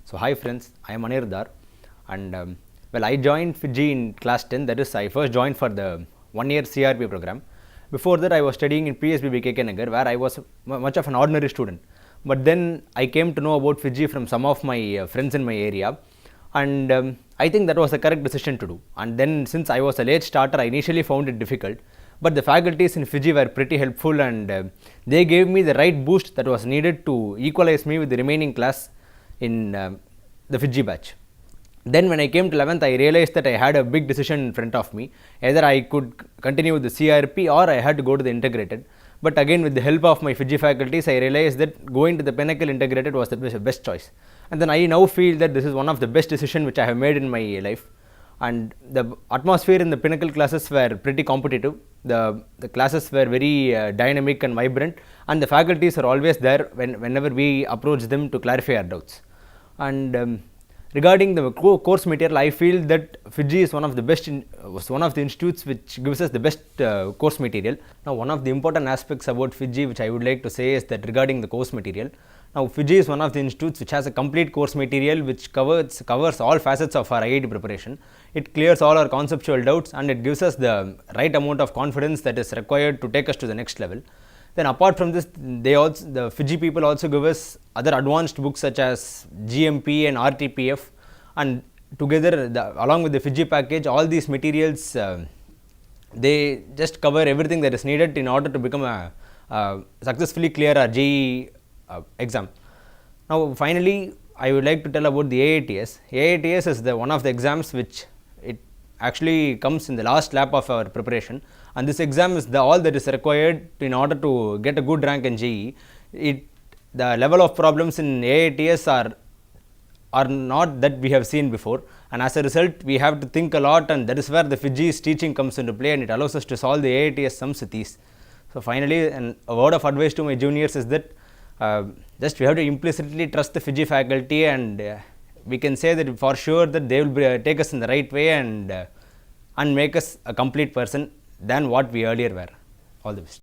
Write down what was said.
So hi friends, I am Anirudhar, and I joined Fiji in class 10. That is, I first joined for the 1 year CRP program. Before that, I was studying in PSBB KK Nagar, where I was much of an ordinary student. But then I came to know about Fiji from some of my friends in my area, and I think that was the correct decision to do. And then, since I was a late starter, I initially found it difficult. But the faculties in Fiji were pretty helpful, and they gave me the right boost that was needed to equalize me with the remaining class in the Fiji batch. Then when I came to 11th, I realized that I had a big decision in front of me. Either I could continue with the CRP or I had to go to the integrated. But again, with the help of my Fiji faculties, I realized that going to the Pinnacle integrated was the best choice. And then I now feel that this is one of the best decisions which I have made in my life. And the atmosphere in the Pinnacle classes were pretty competitive. The classes were very dynamic and vibrant, and the faculties are always there whenever we approach them to clarify our doubts. And regarding the course material, I feel that Fiji is one of the institutes which gives us the best course material. Now, one of the important aspects about Fiji which I would like to say is that regarding the course material, now Fiji is one of the institutes which has a complete course material which covers all facets of our IIT preparation. It clears all our conceptual doubts, and it gives us the right amount of confidence that is required to take us to the next level. Then apart from this, the Fiji people also give us other advanced books such as GMP and RTPF, and together along with the Fiji package, all these materials they just cover everything that is needed in order to become successfully clear our JEE exam. Now finally, I would like to tell about the AATS. AATS is one of the exams which it actually comes in the last lap of our preparation, and this exam is all that is required in order to get a good rank in JEE. The level of problems in AATS are not that we have seen before, and as a result we have to think a lot, and that is where the Fiji's teaching comes into play, and it allows us to solve the AATS sums with ease. So finally, a word of advice to my juniors is that just we have to implicitly trust the Fiji faculty, and we can say that for sure that they will take us in the right way and make us a complete person than what we earlier were. All the best.